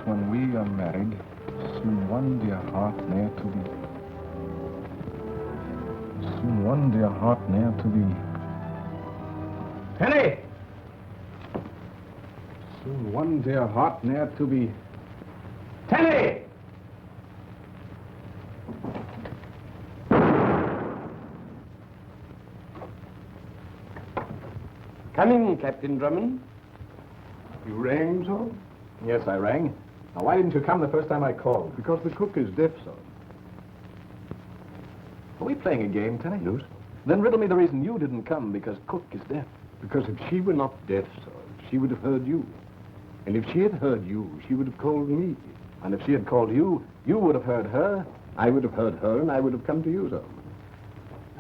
when we are married, soon one dear heart ne'er to be. Soon one dear heart ne'er to be. Penny! Soon one dear heart ne'er to be. Penny! Come in, Captain Drummond. You rang, sir? Yes, I rang. Now, why didn't you come the first time I called? Because the cook is deaf, sir. Are we playing a game, Tenny? No, sir. Then riddle me the reason you didn't come, because Cook is deaf. Because if she were not deaf, sir, she would have heard you. And if she had heard you, she would have called me. And if she had called you, you would have heard her. I would have heard her, and I would have come to you, sir.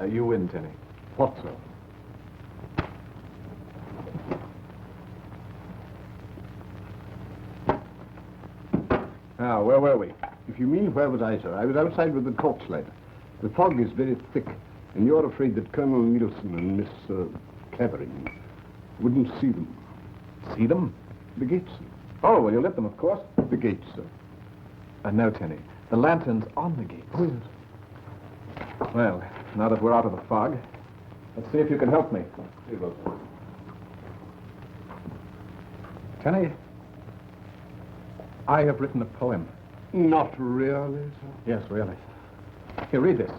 You win, Tenny. What, sir? Now, where were we? If you mean where was I, sir, I was outside with the corpse lighter. The fog is very thick, and you're afraid that Colonel Nielsen and Miss Clavering wouldn't see them. See them? The gates, sir. Oh, well, you lit them, of course. The gates, sir. No, Tenny. The lantern's on the gates. Oh, yes. Well, now that we're out of the fog, let's see if you can help me. Here goes, sir. Tenny, I have written a poem. Not really, sir. Yes, really. Here, read this.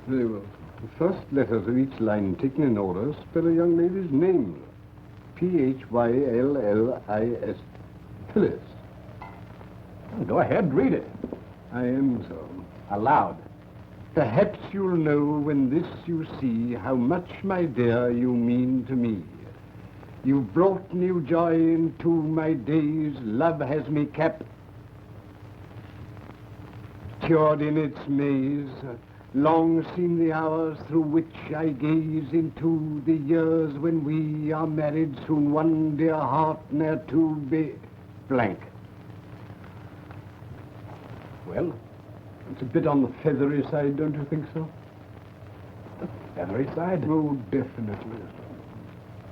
Very well. The first letters of each line taken in order spell a young lady's name. Phyllis. Phyllis. Go ahead, read it. I am, sir. Aloud. Perhaps you'll know when this you see how much, my dear, you mean to me. You've brought new joy into my days. Love has me captured in its maze. Long seem the hours through which I gaze into the years when we are married. Soon one dear heart ne'er to be blank. Well? It's a bit on the feathery side, don't you think so? The feathery side? Oh, definitely.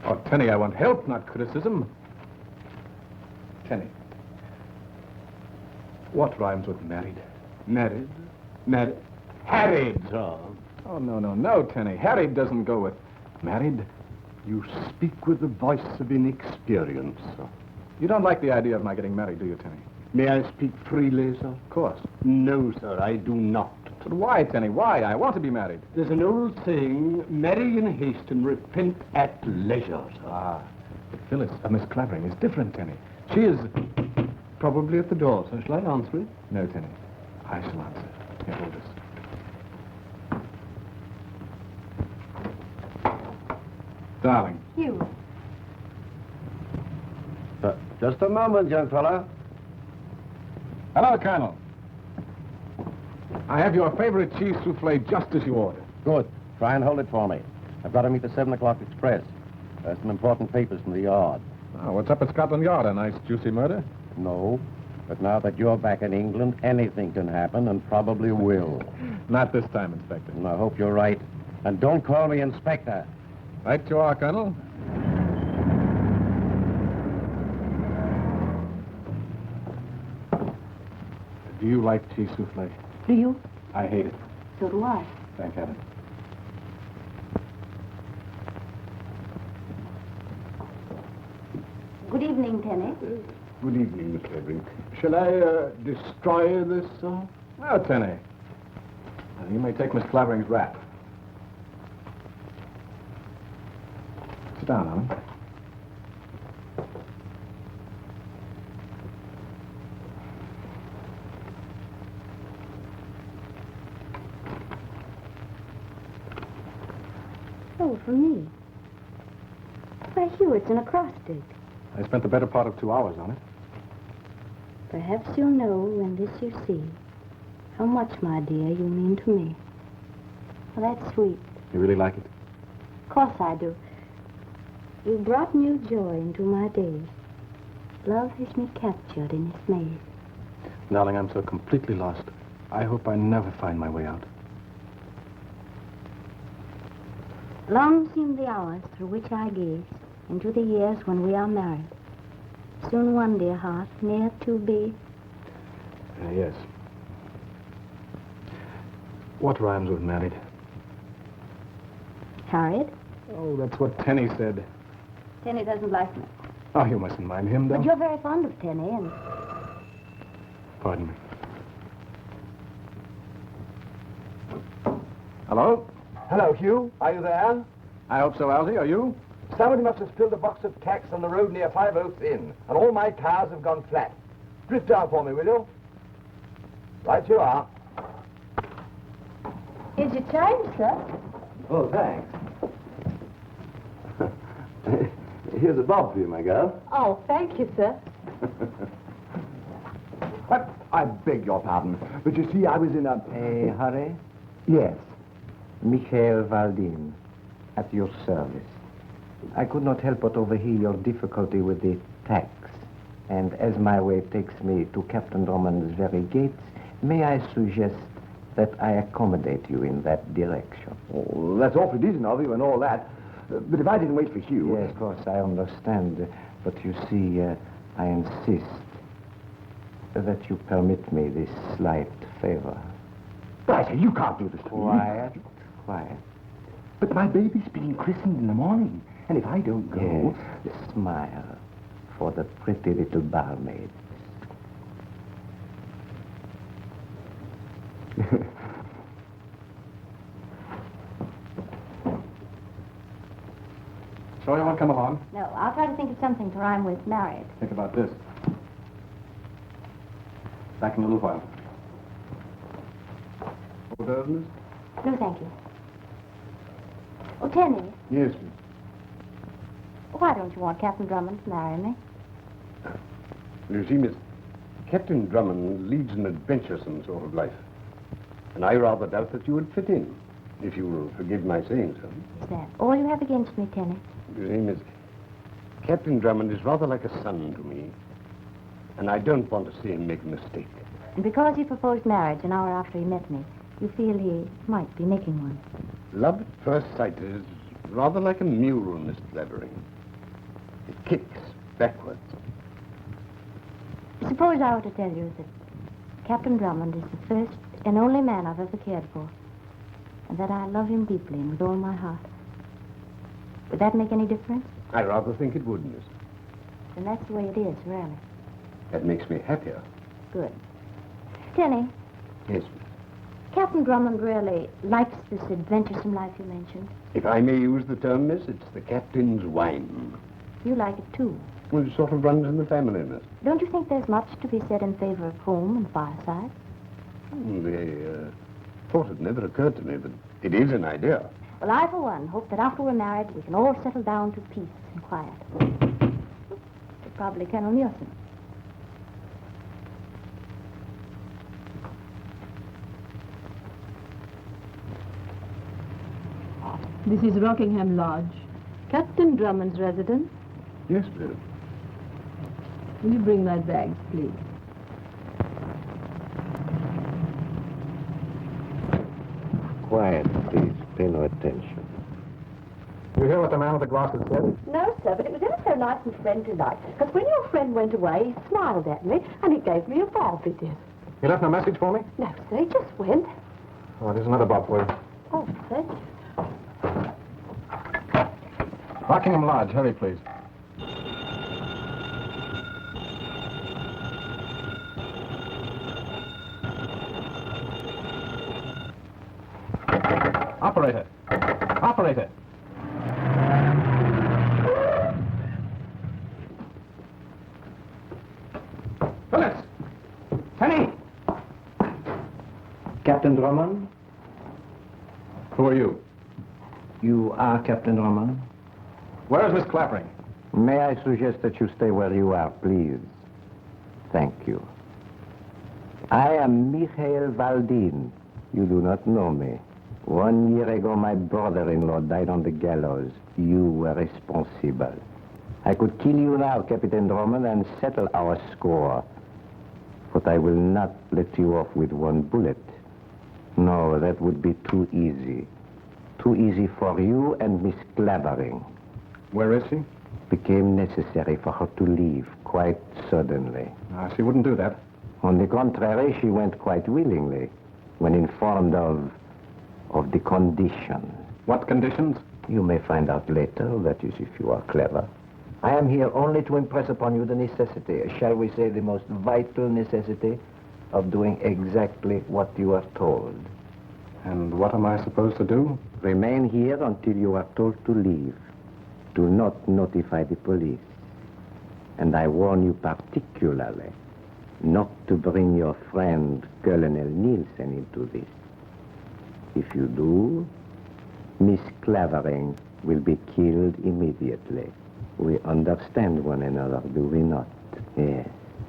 Oh, Tenny, I want help, not criticism. Tenny, what rhymes with married? Married? Harried! sir. Oh, no, Tenny. Harried doesn't go with married. You speak with the voice of inexperience, sir. You don't like the idea of my getting married, do you, Tenny? May I speak freely, sir? Of course. No, sir, I do not. But why, Tenny? Why? I want to be married. There's an old saying, marry in haste and repent at leisure, sir. Ah, but Phyllis, Miss Clavering is different, Tenny. She is... Probably at the door, sir. Shall I answer it? No, Tenny. I shall answer. Here, hold this. Darling. You. Just a moment, young fella. Hello, Colonel. I have your favorite cheese souffle just as you ordered. Good. Try and hold it for me. I've got to meet the 7 o'clock express. There's some important papers from the yard. Oh, what's up at Scotland Yard? A nice, juicy murder? No. But now that you're back in England, anything can happen, and probably will. Not this time, Inspector. And I hope you're right. And don't call me Inspector. Right you are, Colonel. Do you like cheese souffle? Do you? I hate it. So do I. Thank heaven. Good evening, Tenny. Good evening, Miss Clavering. Shall I destroy this, sir? Well, Tenny. You may take Miss Clavering's wrap. Sit down, Ellen. Oh, for me. Why, Hugh, it's an acrostic. I spent the better part of 2 hours on it. Perhaps you'll know when this you see how much, my dear, you mean to me. Well, that's sweet. You really like it? Of course I do. You brought new joy into my days. Love has me captured in its maze. Darling, I'm so completely lost. I hope I never find my way out. Long seem the hours through which I gaze into the years when we are married. Soon one, dear heart, near to be. Yes. What rhymes with married? Harriet? Oh, that's what Tenny said. Tenny doesn't like me. Oh, you mustn't mind him, though. But you're very fond of Tenny, and... Pardon me. Hello? Hello, Hugh. Are you there? I hope so, Algy. Are you? Somebody must have spilled a box of tacks on the road near Five Oaks Inn, and all my cars have gone flat. Drift down for me, will you? Right you are. Here's your change, sir. Oh, thanks. Here's a bob for you, my girl. Oh, thank you, sir. But I beg your pardon, but you see, I was in a... A hurry? Yes. Michael Valdin, at your service. I could not help but overhear your difficulty with the tax. And as my way takes me to Captain Drummond's very gates, may I suggest that I accommodate you in that direction? Oh, that's awfully decent of you and all that. But if I didn't wait for Hugh... Yes, of course, I understand. But you see, I insist that you permit me this slight favor. But I say, you can't do this to me. Quiet, quiet. But my baby's being christened in the morning. And if I don't go... Yes, smile for the pretty little barmaid. So you won't come along? No, I'll try to think of something to rhyme with married. Think about this. Back in a little while. Orders, miss? No, thank you. Oh, Tenny, Yes, miss. why don't you want Captain Drummond to marry me? You see, Miss, Captain Drummond leads an adventuresome sort of life. And I rather doubt that you would fit in, if you will forgive my saying so. Is that all you have against me, Tenny? You see, Miss, Captain Drummond is rather like a son to me. And I don't want to see him make a mistake. And because he proposed marriage an hour after he met me, you feel he might be making one. Love at first sight is rather like a mule, Miss Clavering. It kicks backwards. Suppose I were to tell you that Captain Drummond is the first and only man I've ever cared for, and that I love him deeply and with all my heart. Would that make any difference? I rather think it would, Miss. Then that's the way it is, really. That makes me happier. Good. Tenny, Yes, Miss. Captain Drummond really likes this adventuresome life you mentioned. If I may use the term, Miss, it's the captain's wine. You like it, too. Well, it sort of runs in the family, Miss. Don't you think there's much to be said in favor of home and fireside? The thought had never occurred to me, but it is an idea. Well, I, for one, hope that after we're married, we can all settle down to peace and quiet. Probably Colonel Nielsen. This is Rockingham Lodge. Captain Drummond's residence. Yes, madam. Will you bring my bags, please? Quiet, please. Pay no attention. You hear what the man with the glasses said? No, sir, but it was ever so nice and friendly-like. Because when your friend went away, he smiled at me, and he gave me a bob, he did. He left no message for me? No, sir, he just went. Oh, there's another bob for you. Oh, thank you. Rockingham Lodge. Hurry, please. Operator. Operator. Phillips! Penny! Captain Drummond? Who are you? You are Captain Drummond? Where is Miss Clavering? May I suggest that you stay where you are, please? Thank you. I am Michael Valdin. You do not know me. 1 year ago, my brother-in-law died on the gallows. You were responsible. I could kill you now, Captain Drummond, and settle our score. But I will not let you off with one bullet. No, that would be too easy. Too easy for you and Miss Clavering. Where is she? became necessary for her to leave quite suddenly. She wouldn't do that. On the contrary, she went quite willingly when informed of the conditions. What conditions? You may find out later, that is, if you are clever. I am here only to impress upon you the necessity, shall we say the most vital necessity, of doing exactly what you are told. And what am I supposed to do? Remain here until you are told to leave. Do not notify the police. And I warn you particularly not to bring your friend Colonel Nielsen into this. If you do, Miss Clavering will be killed immediately. We understand one another, do we not? Yes.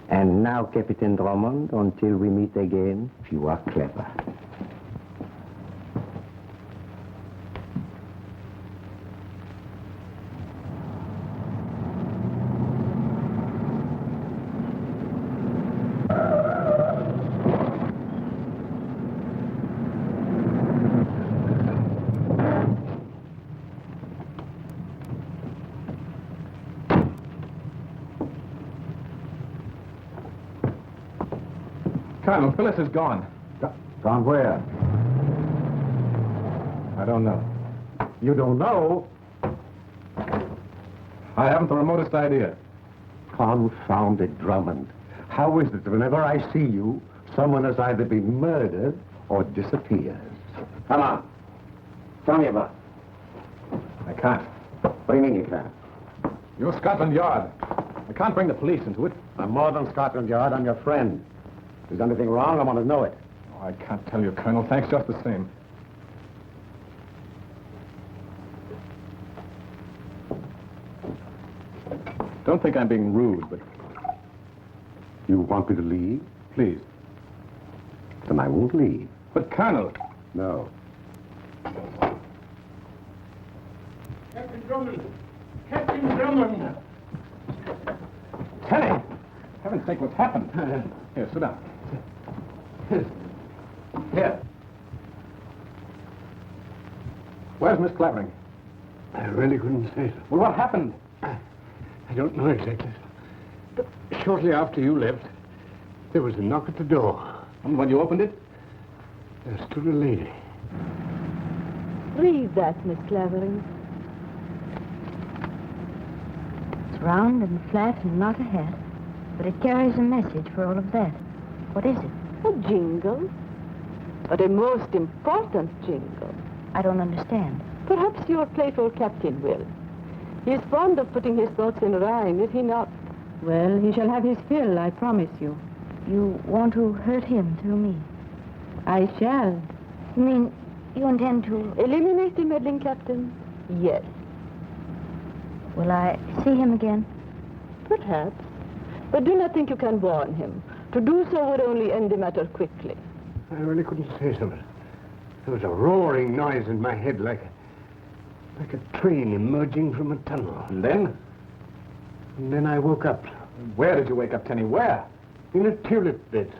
And now, Captain Drummond, until we meet again, if you are clever. Colonel, Phyllis is gone. Gone where? I don't know. You don't know? I haven't the remotest idea. Confounded Drummond. How is it that whenever I see you, someone has either been murdered or disappears? Come on. Tell me about it. I can't. What do you mean you can't? You're Scotland Yard. I can't bring the police into it. I'm more than Scotland Yard. I'm your friend. If there's anything wrong, I want to know it. Oh, I can't tell you, Colonel. Thanks just the same. Don't think I'm being rude, but You want me to leave? please. Then I won't leave. But, Colonel... No. Captain Drummond! Captain Drummond! Tenny! Heaven's sake, what's happened? Here, sit down. Here. Where's Miss Clavering? I really couldn't say so. Well, what happened? I don't know exactly. But shortly after you left, there was a knock at the door. And when you opened it? There stood a lady. Read that, Miss Clavering. It's round and flat and not a hat, but it carries a message for all of that. What is it? A jingle. But a most important jingle. I don't understand. Perhaps your playful captain will. He is fond of putting his thoughts in rhyme, is he not? Well, he shall have his fill, I promise you. You want to hurt him through me? I shall. You mean you intend to... Eliminate the meddling captain? Yes. Will I see him again? Perhaps. But do not think you can warn him. To do so would only end the matter quickly. I really couldn't say so. There was a roaring noise in my head like a train emerging from a tunnel. And then? And then I woke up Where did you wake up, Tenny? Where? in a tulip bed.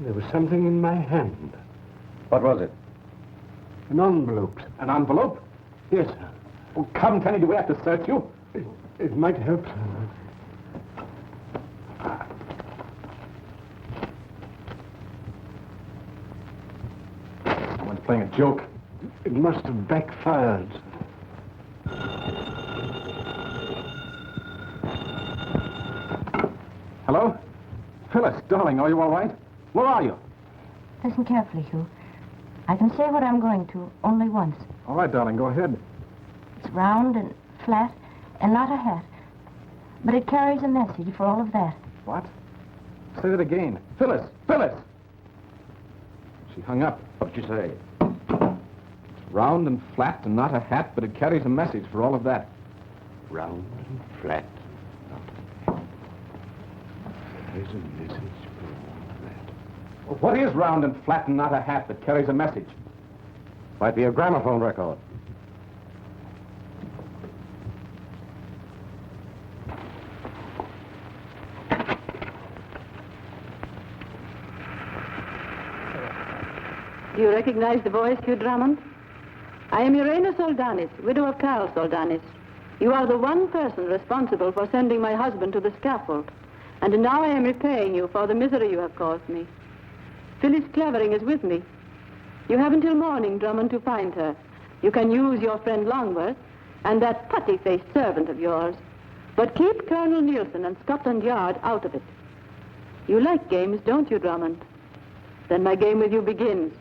There was something in my hand. What was it? An envelope. An envelope? Yes, sir. Oh, come, Tenny, do we have to search you? It might help. Someone's playing a joke. It must have backfired. Hello? Phyllis, darling, are you all right? Where are you? Listen carefully, Hugh. I can say what I'm going to only once. All right, darling, go ahead. It's round and flat and not a hat. But it carries a message for all of that. What? Say that again. Phyllis! Phyllis! She hung up. What did you say? It's round and flat and not a hat, but it carries a message for all of that. Round and flat. There's a message for all that. Well, what is round and flat and not a hat that carries a message? Might be a gramophone record. Do you recognize the voice, Hugh Drummond? I am Irena Soldanis, widow of Carl Soldanis. You are the one person responsible for sending my husband to the scaffold. And now I am repaying you for the misery you have caused me. Phyllis Clavering is with me. You have until morning, Drummond, to find her. You can use your friend Longworth and that putty-faced servant of yours. But keep Colonel Nielsen and Scotland Yard out of it. You like games, don't you, Drummond? Then my game with you begins.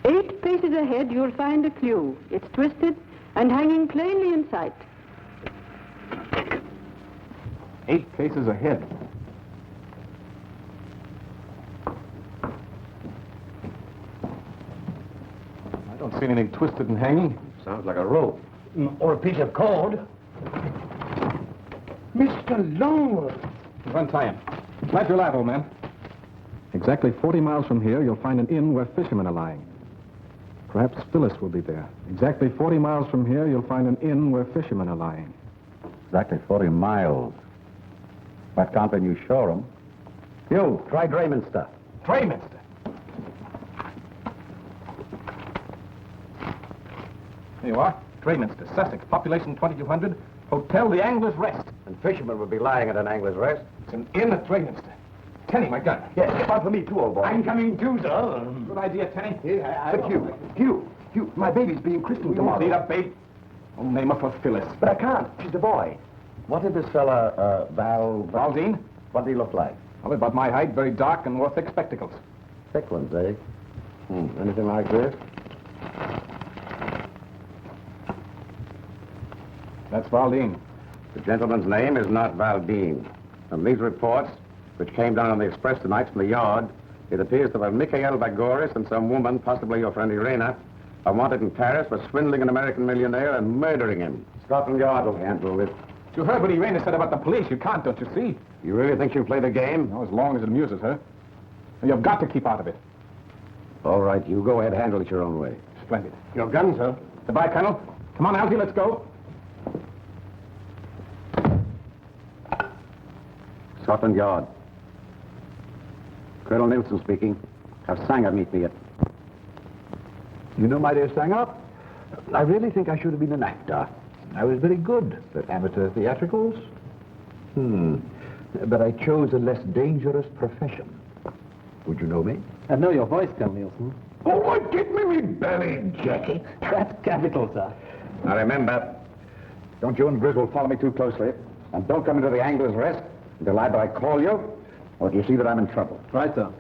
8 paces ahead, you'll find a clue. It's twisted and hanging plainly in sight. 8 paces ahead. I don't see anything twisted and hanging. Sounds like a rope. Or a piece of cord. Mr. Longworth. Untie him. Light your light, old man. Exactly 40 miles from here, you'll find an inn where fishermen are lying. Perhaps Phyllis will be there. Exactly 40 miles from here, you'll find an inn where fishermen are lying. Exactly 40 miles. But can't then you shore 'em? You, try Drayminster. Drayminster. There you are. Drayminster, Sussex. Population 2,200. Hotel The Angler's Rest. And fishermen would be lying at an angler's rest. It's an inn at Drayminster. Tenny, my gun. Yes, get one for me too, old boy. I'm coming too, sir. Good idea, Tenny. But Hugh, my baby's being christened You don't tomorrow. need a babe. Oh, name her for Phyllis. But I can't. She's a boy. What did this fella, Valdine? what did he look like? Well, about my height, very dark, and wore thick spectacles. Thick ones, eh? Anything like this? That's Valdine. The gentleman's name is not Valdine. From these reports, which came down on the express tonight from the yard, it appears that Mikhail Bagoris and some woman, possibly your friend Irena, are wanted in Paris for swindling an American millionaire and murdering him. Scotland Yard will handle it. You heard what Irena said about the police. You can't, don't you see? You really think she'll play the game? No, as long as it amuses her. And you've got to keep out of it. All right, you go ahead, handle it your own way. Splendid. Your gun, sir. Goodbye, Colonel. Come on, Alfie, let's go. Scotland Yard. Colonel Nielsen speaking. Have Sanger meet me at... You know, my dear Sanger, I really think I should have been an actor. I was very good at amateur theatricals. But I chose a less dangerous profession. Would you know me? I know your voice, Colonel Nielsen. Oh, get me belly jacket. That's capital, sir. Now remember, don't you and Griswold follow me too closely. And don't come into the Angler's Rest until either I call you or if you see that I'm in trouble. Right, sir.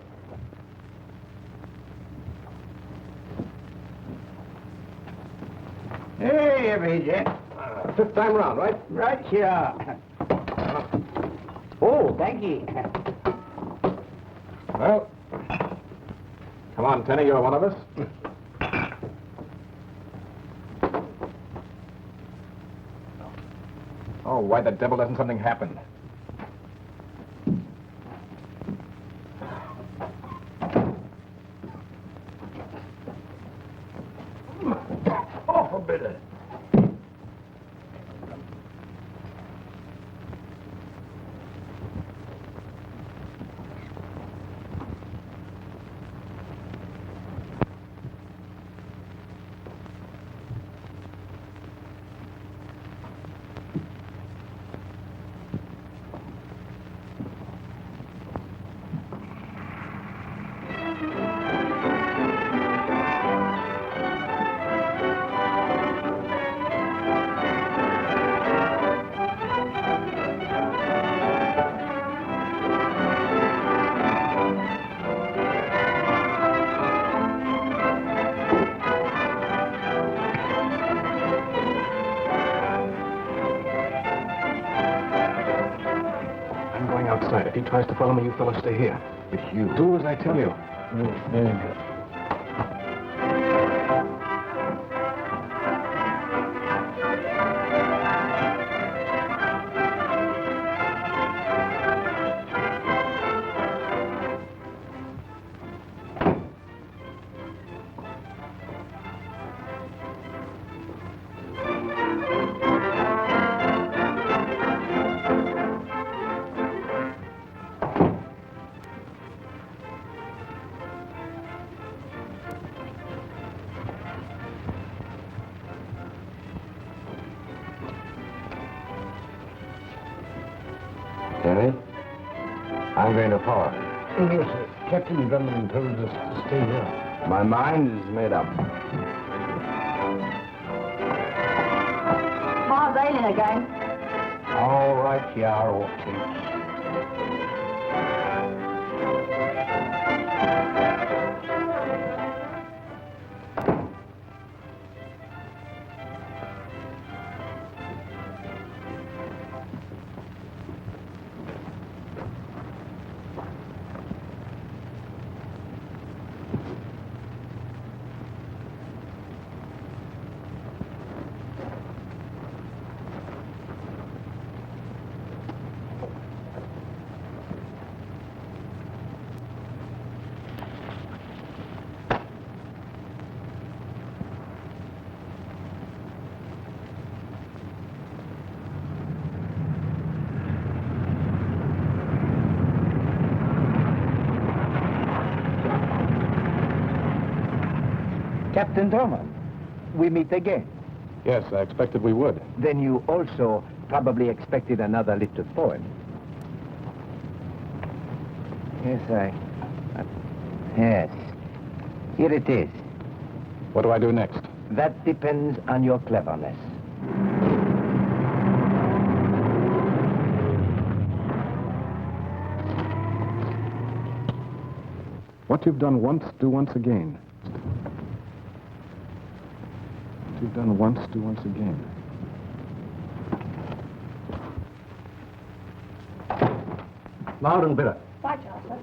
Hey, everybody. Fifth time round, right? Right here. Oh, thank you. Well, come on, Tenny, you're one of us. Oh, why the devil doesn't something happen? Awful bitter. I'm going outside. If he tries to follow me, you fellows stay here. But you... Do as I tell you. Very good. Kenny, I'm going to port. Yes, sir. Captain Drummond told us to stay here. My mind is made up. Miles Ailing again. All right, you are, Ortiz. Captain Drummond, we meet again. Yes, I expected we would. Then you also probably expected another little poem. Yes, Yes. Here it is. What do I do next? That depends on your cleverness. What you've done once, do once again. What you've done once, do once again. Loud and bitter. Right, Arthur.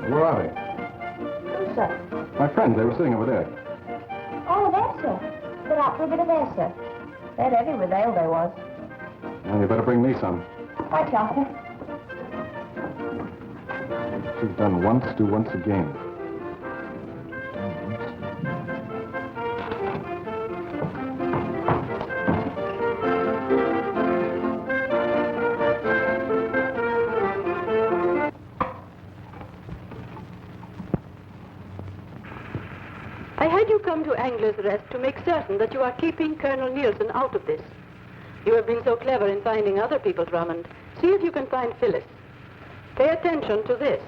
Where are they? Who, sir? My friends, they were sitting over there. Oh, there, sir. They're out for a bit of air, sir. That heavy with ale there was. Well, you better bring me some. Right, Arthur. What you've done once, do once again. I had you come to Angler's Rest to make certain that you are keeping Colonel Nielsen out of this. You have been so clever in finding other people, Drummond. See if you can find Phyllis. Pay attention to this.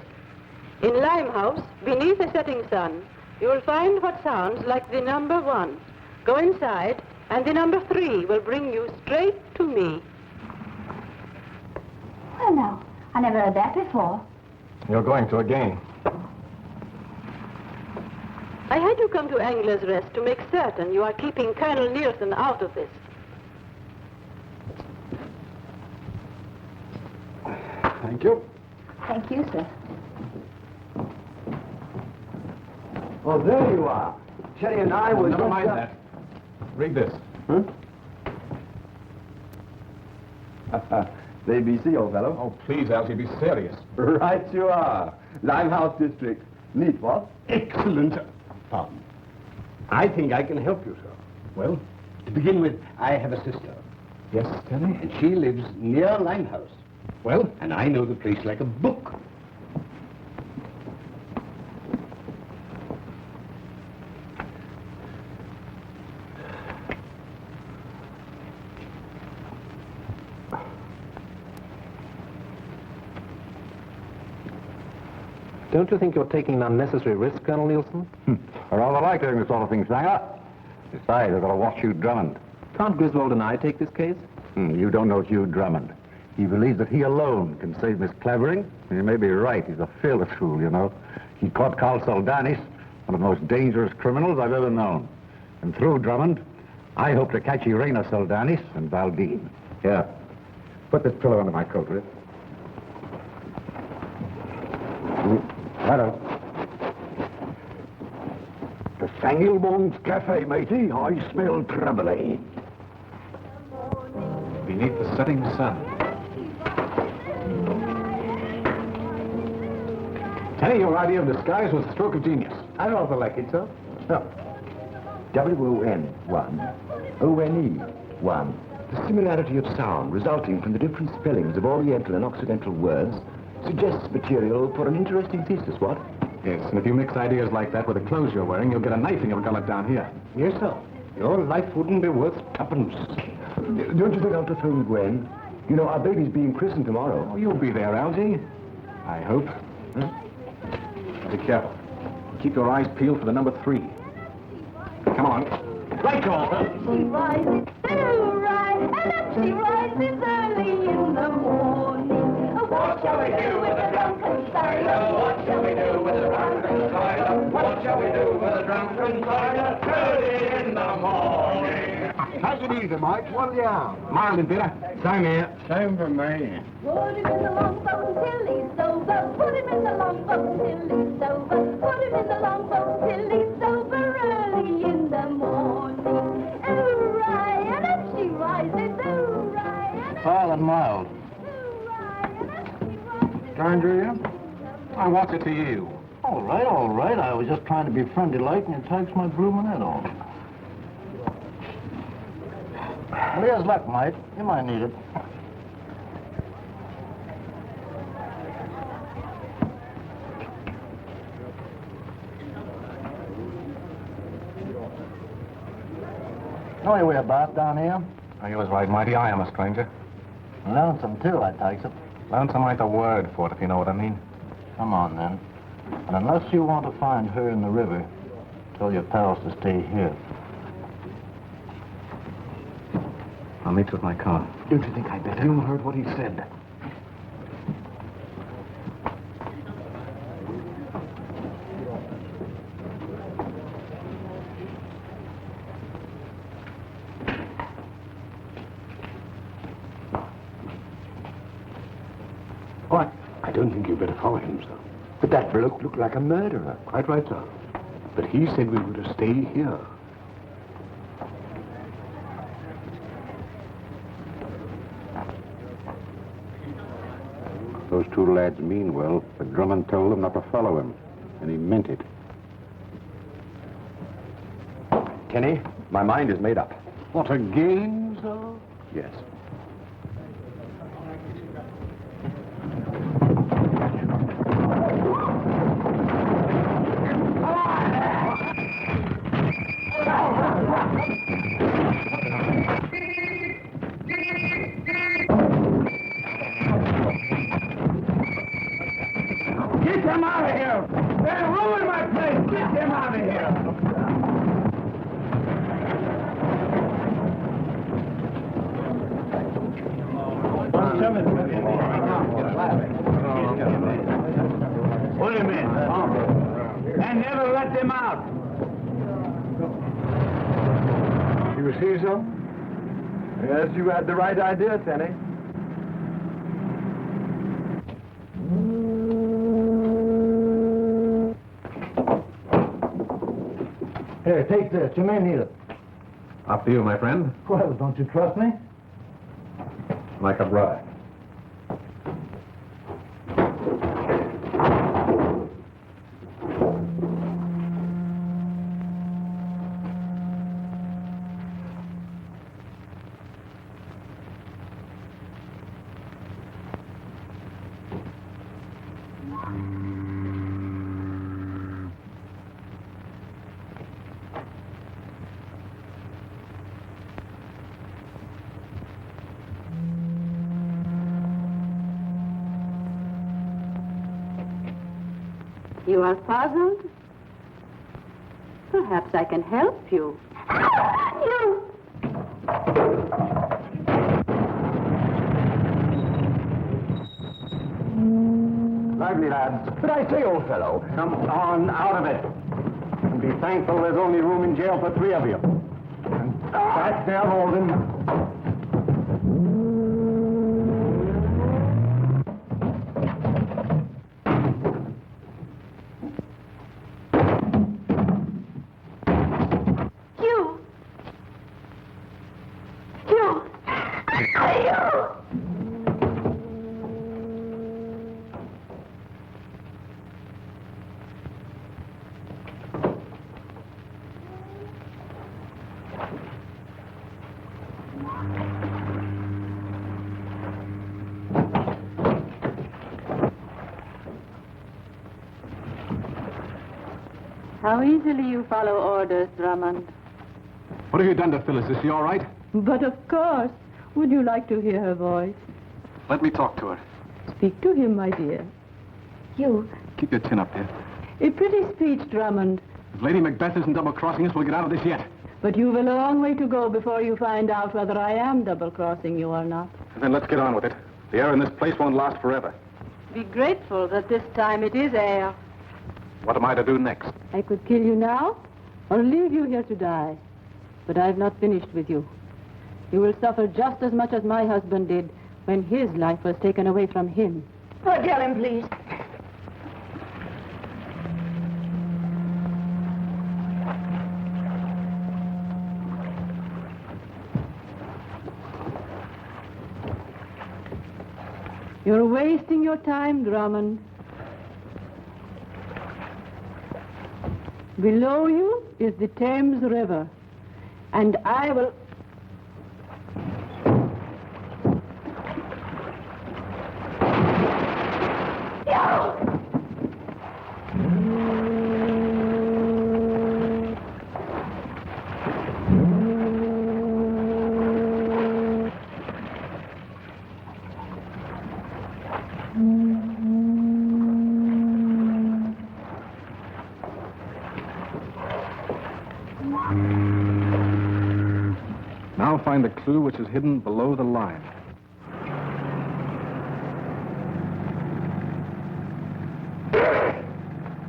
In Limehouse, beneath a setting sun, you will find what sounds like the number 1. Go inside, and the number 3 will bring you straight to me. Well, now, I never heard that before. You're going to again. I had you come to Angler's Rest to make certain you are keeping Colonel Nielsen out of this. Thank you. Thank you, sir. Oh, there you are. Cherry and I was... Never mind that. Read this. Huh? The ABC, old fellow. Oh, please, Alfie, be serious. Right you are. Limehouse District. Neat, what? Excellent. Pardon. I think I can help you, sir. Well, to begin with, I have a sister. Yes, Kenny? And she lives near Limehouse. Well, and I know the place like a book. Don't you think you're taking an unnecessary risk, Colonel Nielsen? I rather like doing this sort of thing, Sanger. Besides, I've got to watch Hugh Drummond. Can't Griswold and I take this case? You don't know Hugh Drummond. He believes that he alone can save Miss Clavering. And you may be right. He's a fearless fool, you know. He caught Carl Saldanis, one of the most dangerous criminals I've ever known. And through Drummond, I hope to catch Irena Saldanis and Valdine. Yeah. Put this pillow under my coat, will you? Hello. The Sangalmon's Cafe, matey. I smell trouble, eh? Beneath the setting sun. Tenny, your idea of disguise was a stroke of genius. I rather like it, sir. No. W-O-N, one. O-N-E, one. The similarity of sound resulting from the different spellings of Oriental and Occidental words suggests material for an interesting thesis, what? Yes, and if you mix ideas like that with the clothes you're wearing, you'll get a knife in your gullet down here. Yes, sir. Your life wouldn't be worth tuppence. Don't you think I'll telephone Gwen? You know, our baby's being christened tomorrow. Oh, you'll be there, Algy. I hope. Be careful. Keep your eyes peeled for the number 3. Come on. Right call. She rises to rise, and up she rises early in the morning. What shall we do with the drunken sailor? What shall we do with the drunken sailor? What shall we do with the drunken sailor? Early in the morning. Take it easy, Mike. What'll you have? Mild and bitter. Same here. Same for me. Put him in the longboat till he's sober. Put him in the longboat till he's sober. Put him in the longboat till he's sober early in the morning. Hooray, and up she rises. Hooray, and up Mild and mild. Stranger, you? I wants it to you. All right, all right. I was just trying to be friendly-like, and it takes my blooming head off. Well, here's luck, mate. You might need it. Know your whereabouts down here? Oh, you was right, Mighty. I am a stranger. Lonesome, too, I takes it. Lonesome ain't the word for it, if you know what I mean. Come on, then. And unless you want to find her in the river, tell your pals to stay here. I'll meet you at my car. Don't you think I'd better? You heard what he said. What? I don't think you'd better follow him, sir. But that bloke looked like a murderer. Quite right, sir. But he said we were to stay here. Those 2 lads mean well, but Drummond told them not to follow him, and he meant it. Kenny, my mind is made up. What, a game, sir? Yes. Get them out of here! They'll ruin my place! Get them out of here! Put him in. And never let them out. You see so? Yes, you had the right idea, Tenny. Here, take this. You may need it. Up to you, my friend. Well, don't you trust me? Like a brother. You are puzzled? Perhaps I can help you. you! Lively, lads. But I say, old fellow, Come on, out of it. And be thankful there's only room in jail for 3 of you. And back there, Holden. How easily you follow orders, Drummond. What have you done to Phyllis? Is she all right? But of course. Would you like to hear her voice? Let me talk to her. Speak to him, my dear. You. Keep your chin up, dear. A pretty speech, Drummond. If Lady Macbeth isn't double-crossing us, we'll get out of this yet. But you've a long way to go before you find out whether I am double-crossing you or not. Then let's get on with it. The air in this place won't last forever. Be grateful that this time it is air. What am I to do next? I could kill you now or leave you here to die. But I've not finished with you. You will suffer just as much as my husband did when his life was taken away from him. Oh, tell him, please. You're wasting your time, Drummond. Below you is the Thames River, and I will... Now find the clue which is hidden below the line.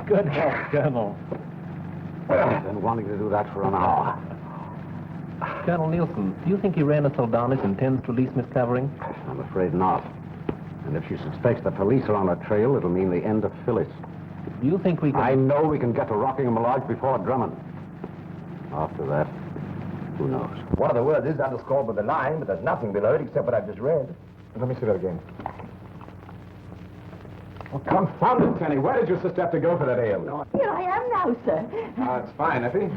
Good help, Colonel. I've been wanting to do that for an hour. Colonel Nielsen, do you think Irena Soldanis intends to release Miss Clavering? I'm afraid not. And if she suspects the police are on her trail, it'll mean the end of Phyllis. Do you think we can... I know we can get to Rockingham Lodge before Drummond. After that, who knows? One of the words is underscored with a line, but there's nothing below it except what I've just read. Let me see that again. Oh, confound it, Tenny. Where did your sister have to go for that ale? Here I am now, sir. It's fine, Effie.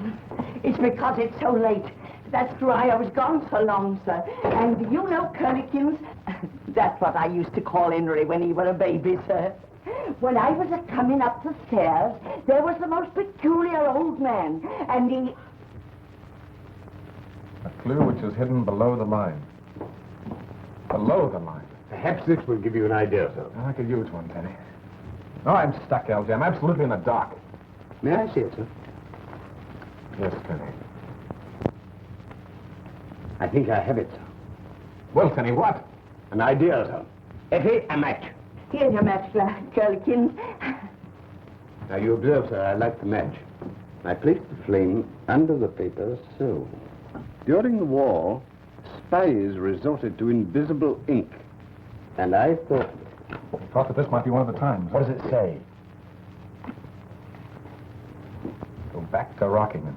It's because it's so late. That's why I was gone so long, sir. And you know Kernikins? That's what I used to call Henry when he was a baby, sir. When I was a-coming up the stairs, there was the most peculiar old man, and he... A clue which is hidden below the line. Below the line. Perhaps this will give you an idea, sir. I could use one, Tenny. No, I'm stuck, LJ. I'm absolutely in the dark. May I see it, sir? Yes, Tenny. I think I have it, sir. Well, Tenny, what? An idea, sir. Effie, a match. Here's your match, Kernikins. Now, you observe, sir, I light the match. I place the flame under the paper, so. During the war, spies resorted to invisible ink. And I thought... That this might be one of the times. What does it say? Go back to Rockingham.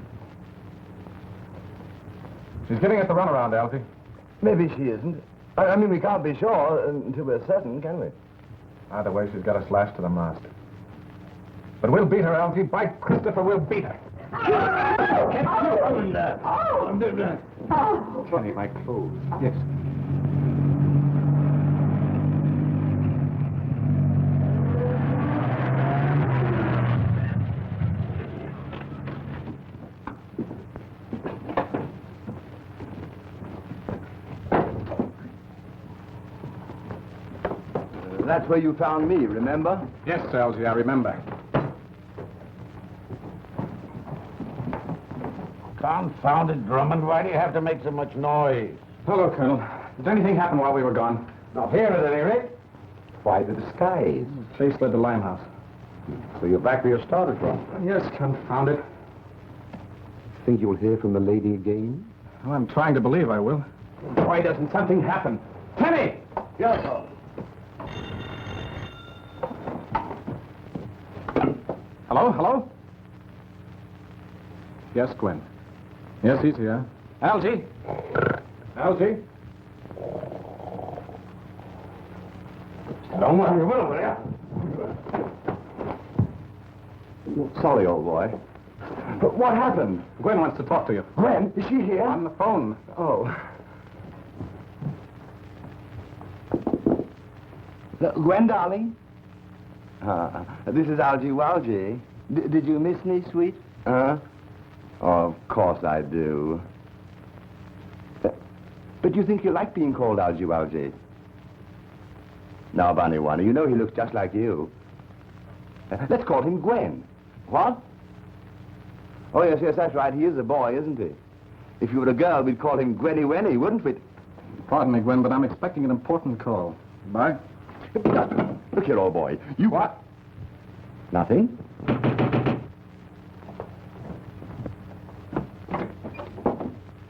She's giving us the runaround, Alfie. Maybe she isn't. I mean, we can't be sure until we're certain, can we? Either way, she's got us lashed to the mast. But we'll beat her, Alfie. By Christopher, we'll beat her. Tenny, my clothes. Yes. That's where you found me, remember? Yes, Algy, I remember. Confound it, Drummond. Why do you have to make so much noise? Hello, Colonel. Did anything happen while we were gone? Not here, at any rate. Why the disguise? Chase led to Limehouse. So you're back where you started from. Yes, confound it. Think you'll hear from the lady again? Well, I'm trying to believe I will. Why doesn't something happen? Tenny! Yes, sir. Hello? Hello? Yes, Gwen. Yes, he's here. Algy? Algy? Don't worry, will you? Sorry, old boy. But what happened? Gwen wants to talk to you. Gwen, is she here? On the phone. Oh. Gwen, darling? This is Algy Walgy. Did you miss me, sweet? Huh? Oh, of course I do. But you think you like being called Algy Walgy? Now, Bunny One, you know he looks just like you. Let's call him Gwen. What? Oh, yes, that's right. He is a boy, isn't he? If you were a girl, we'd call him Gwenny Wenny, wouldn't we? Pardon me, Gwen, but I'm expecting an important call. Bye. Look here, old boy. You... What? Nothing.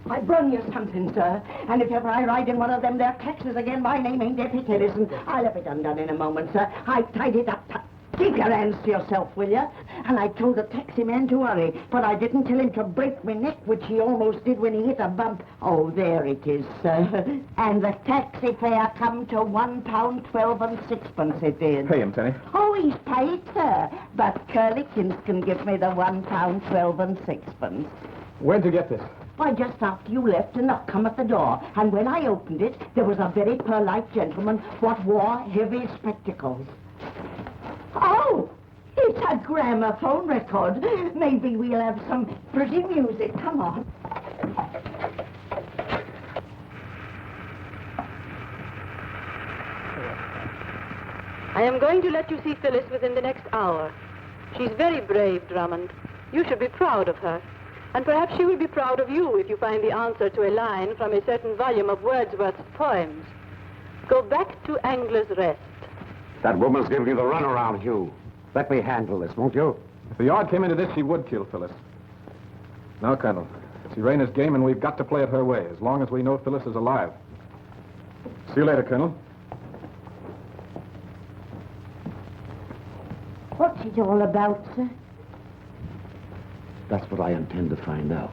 I brung you something, sir. And if ever I ride in one of them there taxis again, my name ain't Deputy Tennyson. I'll have it undone in a moment, sir. I tied it up. Keep your hands to yourself, will you? And I told the taxi man to hurry, but I didn't tell him to break my neck, which he almost did when he hit a bump. Oh, there it is, sir. And the taxi fare come to £1.12 and 6pence it did. Pay him, Tenny. Oh, he's paid, sir. But Curlikins can give me the £1.12 and 6pence. Where'd you get this? Why, just after you left, a knock come at the door. And when I opened it, there was a very polite gentleman what wore heavy spectacles. Oh, it's a gramophone record. Maybe we'll have some pretty music. Come on. I am going to let you see Phyllis within the next hour. She's very brave, Drummond. You should be proud of her. And perhaps she will be proud of you if you find the answer to a line from a certain volume of Wordsworth's poems. Go back to Angler's Rest. That woman's giving you the runaround, Hugh. Let me handle this, won't you? If the yard came into this, she would kill Phyllis. Now, Colonel, it's Irina's game, and we've got to play it her way, as long as we know Phyllis is alive. See you later, Colonel. What's it all about, sir? That's what I intend to find out.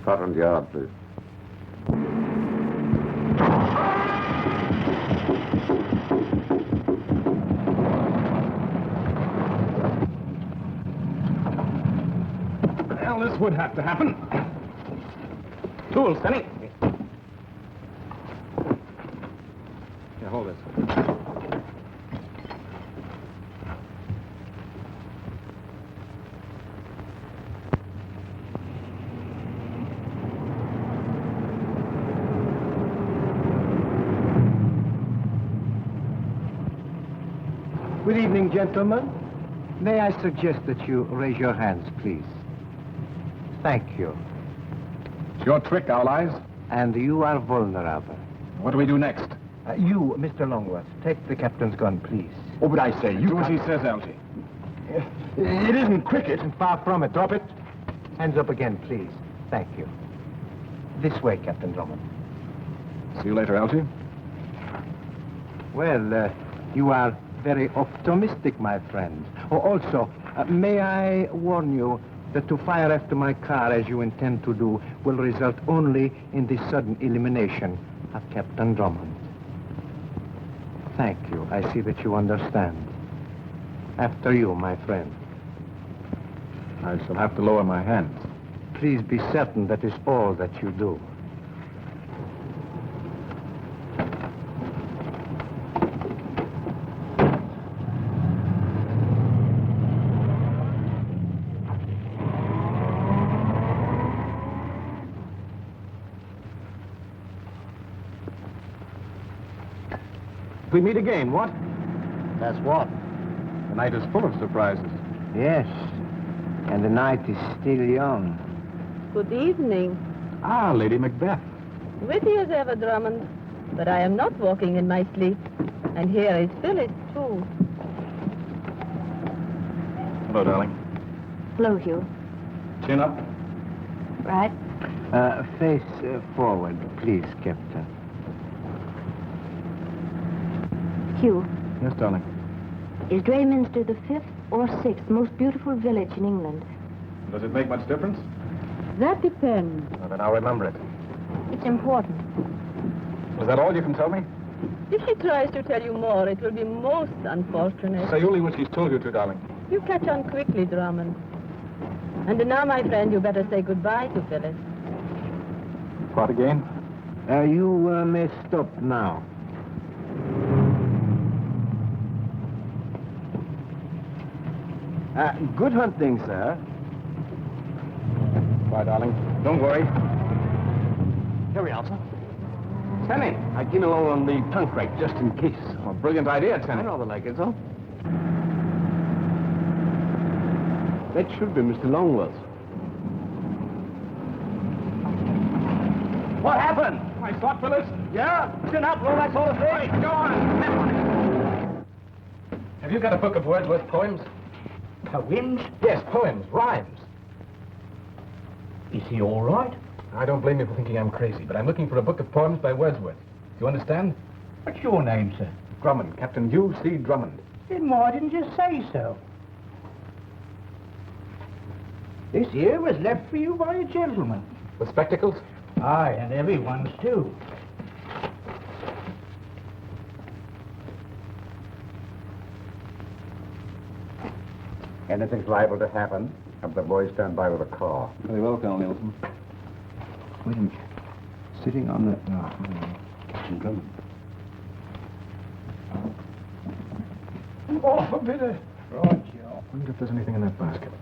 Scotland Yard, please. Well, this would have to happen. Tools, Tenny. Here, hold this. Good evening, gentlemen. May I suggest that you raise your hands, please? Thank you. It's your trick, Owl Eyes. And you are vulnerable. What do we do next? You, Mr. Longworth, take the captain's gun, please. Oh, but I say, you... Do as he says, Algy. It isn't cricket. Far from it. Drop it. Hands up again, please. Thank you. This way, Captain Drummond. See you later, Algy. Well, you are very optimistic, my friend. Oh, also, may I warn you that to fire after my car, as you intend to do, will result only in the sudden elimination of Captain Drummond. Thank you. I see that you understand. After you, my friend. I shall have to lower my hands. Please be certain that is all that you do. We meet again, what? That's what? The night is full of surprises. Yes. And the night is still young. Good evening. Ah, Lady Macbeth. Witty as ever, Drummond. But I am not walking in my sleep. And here is Phyllis, too. Hello, darling. Hello, Hugh. Chin up. Right. Face forward, please, Captain. Hugh, Yes, darling. is Drayminster the 5th or 6th most beautiful village in England? Does it make much difference? That depends. Well, then I'll remember it. It's important. Is that all you can tell me? If she tries to tell you more, it will be most unfortunate. Say only what she's told you to, darling. You catch on quickly, Drummond. And now, my friend, you better say goodbye to Phyllis. What again? You may stop now. Good hunting, sir. Bye, darling. Don't worry. Here we are, sir. Tenny! I came along on the trunk rake just in case. Oh, brilliant idea, Tenny. I rather like it, sir. That should be Mr. Longworth. What happened? I thought, Phyllis. Yeah? It's an outlaw, that sort of thing. Right, go on. Have you got a book of Wordsworth poems? Poems? Yes, poems, rhymes. Is he all right? I don't blame you for thinking I'm crazy, but I'm looking for a book of poems by Wordsworth. Do you understand? What's your name, sir? Drummond, Captain U.C. Drummond. Then why didn't you say so? This here was left for you by a gentleman. With spectacles? Aye, and everyone's too. Anything's liable to happen. Have the boys stand by with a car. Very well, Colonel Nielsen. Wait a minute. Sitting on the... No, Captain Drummond. Oh, a bit of... Right, Joe. I wonder if there's anything in that basket.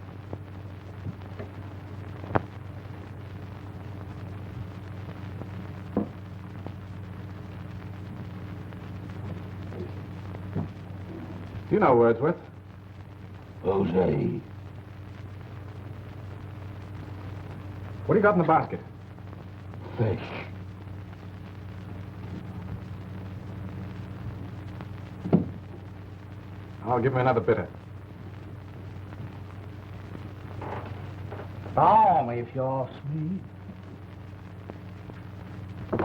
Do you know Wordsworth? Jose. What do you got in the basket? Fish. I'll give him another bitter. Balmy, if you ask me.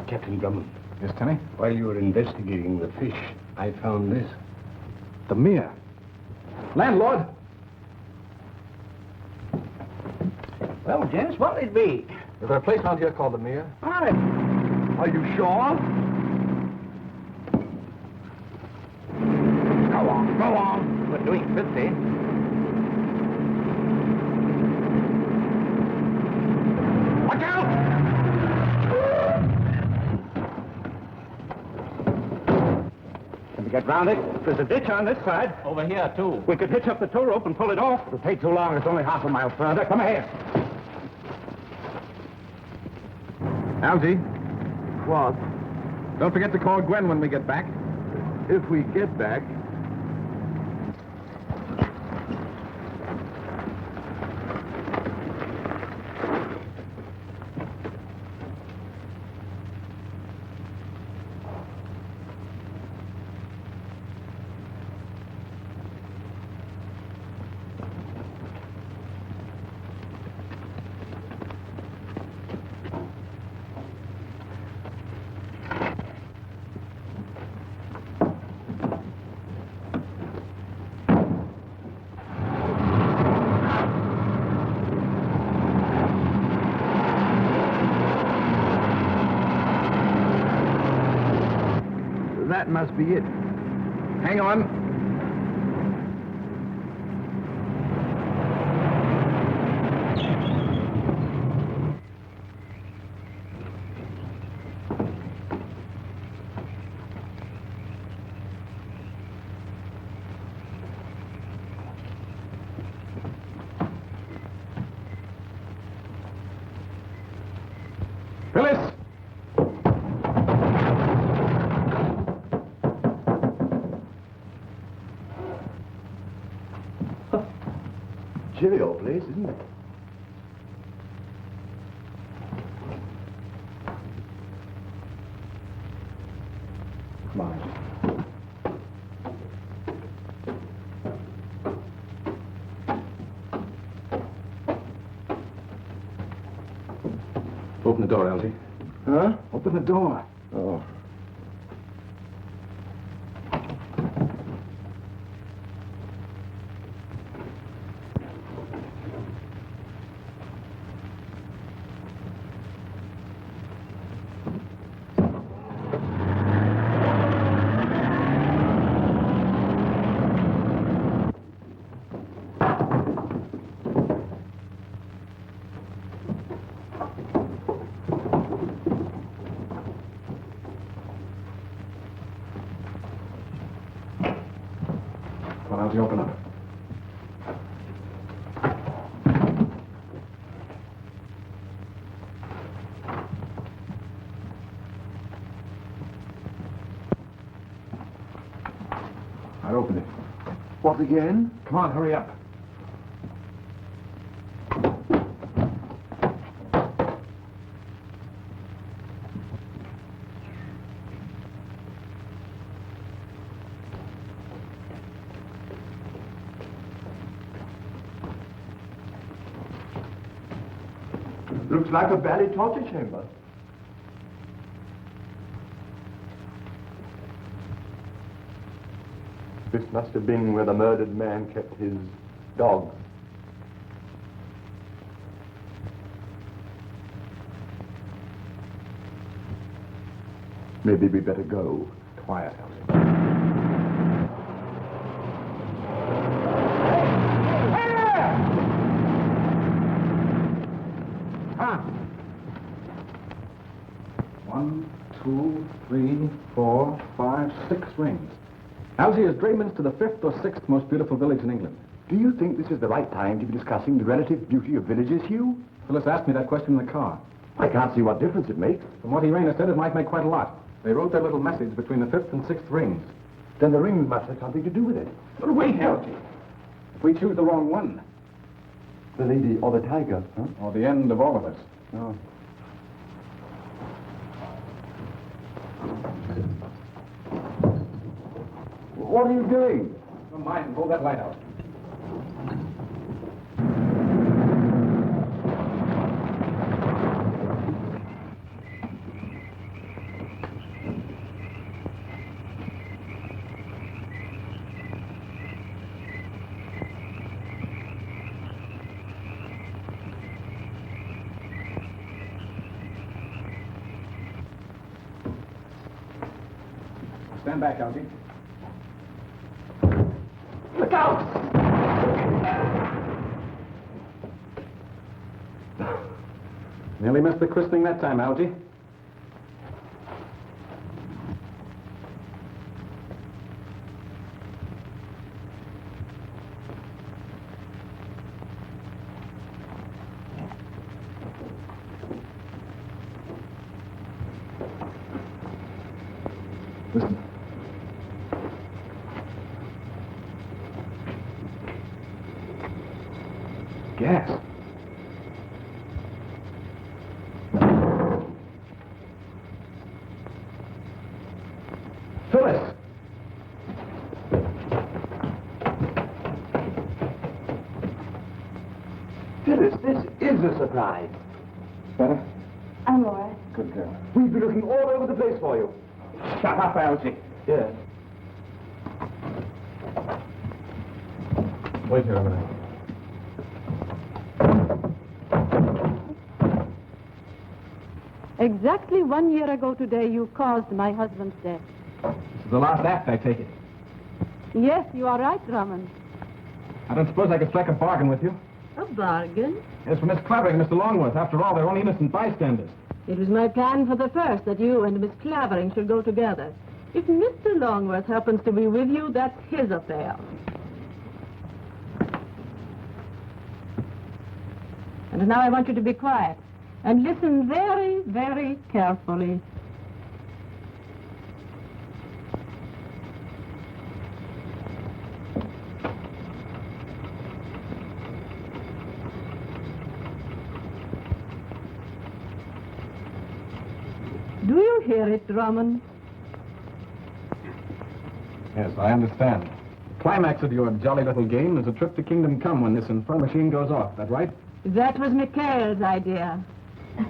Captain Drummond, Yes, Tenny? while you were investigating the fish, I found this. The Mere. Landlord! Well, gents, what'll it be? Is there a place out here called the Mere? Aye. Are you sure? Go on, go on. We're doing 50. Watch out! Can we get round it? There's a ditch on this side. Over here, too. We could hitch up the tow rope and pull it off. It'll take too long. It's only half a mile further. Come here. Algy, What? don't forget to call Gwen when we get back. If we get back... That must be it. Hang on. Phyllis! Chilly old place, isn't it? Come on. Open the door, Algy. Huh? Open the door. Oh. again? Come on, hurry up. Looks like a valley torture chamber. This must have been where the murdered man kept his dogs. Maybe we better go. Quiet, Elsie. One, two, three, 4, 5, 6 rings. Algy, is Drayminster the 5th or 6th most beautiful village in England? Do you think this is the right time to be discussing the relative beauty of villages, Hugh? Phyllis asked me that question in the car. I can't see what difference it makes. From what Irena said, it might make quite a lot. They wrote their little message between the 5th and 6th rings. Then the rings must have something to do with it. But wait, Algy. If we choose the wrong one. The lady or the tiger, huh? Or the end of all of us. No. What are you doing? Don't mind, hold that light out. Stand back, Algy. Look out! Nearly missed the christening that time, Algy. Listen. Gas. Phyllis! Phyllis, this is a surprise. Better? I'm all right. Good girl. We've been looking all over the place for you. Shut up, Algy. Yes. Wait here a minute. Exactly 1 year ago today, you caused my husband's death. This is the last act, I take it. Yes, you are right, Drummond. I don't suppose I could strike a bargain with you. A bargain? Yes, for Miss Clavering and Mr. Longworth. After all, they're only innocent bystanders. It was my plan for the first that you and Miss Clavering should go together. If Mr. Longworth happens to be with you, that's his affair. And now I want you to be quiet and listen very, very carefully. Do you hear it, Drummond? Yes, I understand. The climax of your jolly little game is a trip to Kingdom Come when this infernal machine goes off. That right? That was Mikhail's idea.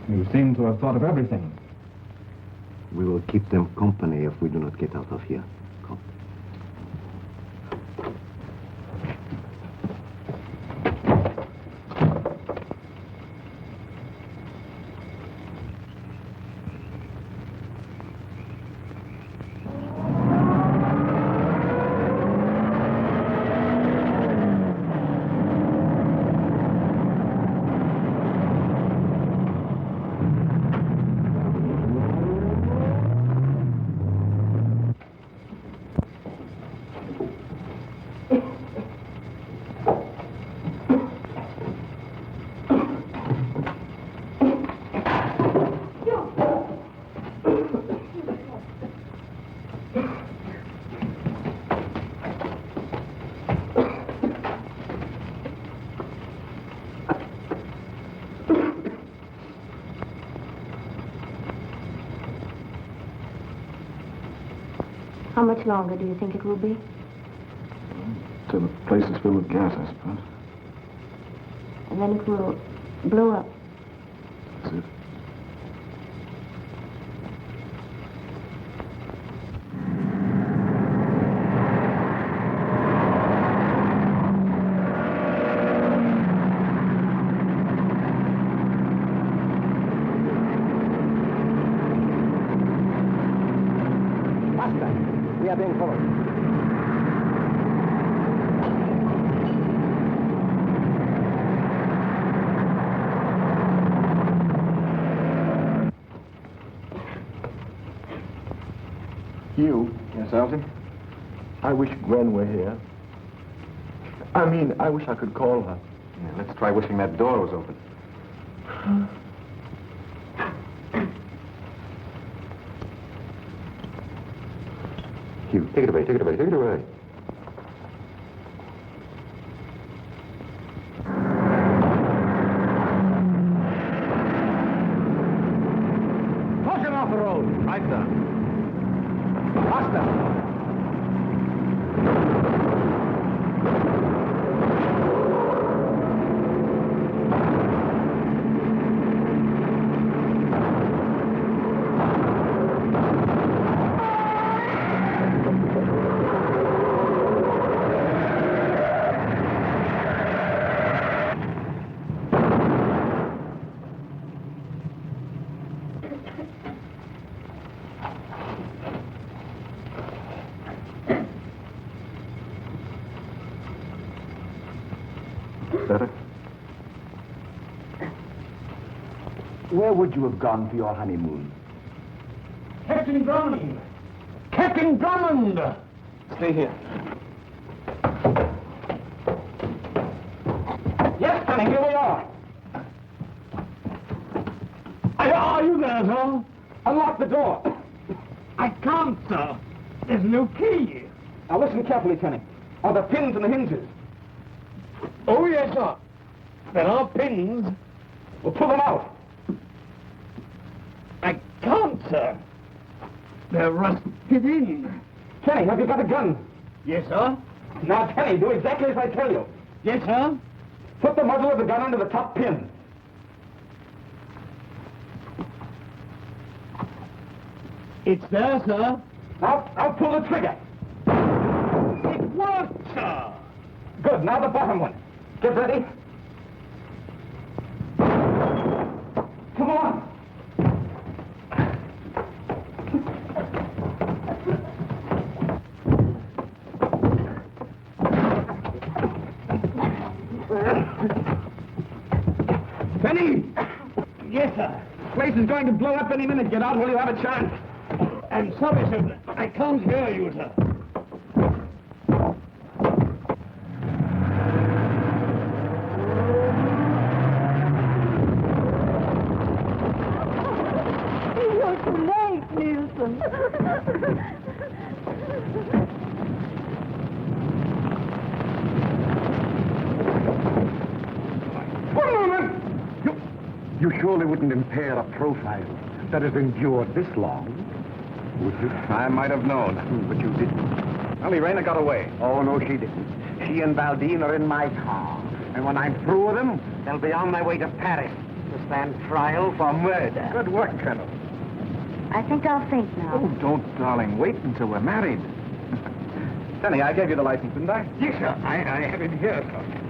You seem to have thought of everything. We will keep them company if we do not get out of here. Come. How much longer do you think it will be? Till the place is filled with gas, I suppose. And then it will blow up. That's it. We are being followed. Hugh? Yes, Elsie? I wish Gwen were here. I mean, I wish I could call her. Yeah, let's try wishing that door was open. Hugh, take it away, take it away, take it away. Push him off the road. Right, sir. Faster. Better? Where would you have gone for your honeymoon? Captain Drummond! Captain Drummond! Stay here. Yes, Sonny, here we are. Are you there, sir? Unlock the door. I can't, sir. There's no key. Now listen carefully, Kenny. Are the pins in the hinges? Oh, yes, sir. There are pins. Well, pull them out. I can't, sir. They're rusted in. Kenny, have you got a gun? Yes, sir. Now, Kenny, do exactly as I tell you. Yes, sir. Put the muzzle of the gun under the top pin. It's there, sir. Now pull the trigger. It worked, sir. Good. Now the bottom one. Get ready. Come on. Penny! Yes, sir. Place is going to blow up any minute. Get out while you have a chance. I'm sorry, sir. I can't hear you, sir. You're too late, Nielsen. One moment. You surely wouldn't impair a profile that has endured this long, would you? I might have known, but you didn't. Well, Irena got away. Oh, no, she didn't. She and Valdine are in my car. And when I'm through with them, they'll be on their way to Paris to stand trial for murder. Good work, Colonel. I think I'll think now. Oh, don't, darling. Wait until we're married. Penny, I gave you the license, didn't I? Yes, sir. I have it here, sir.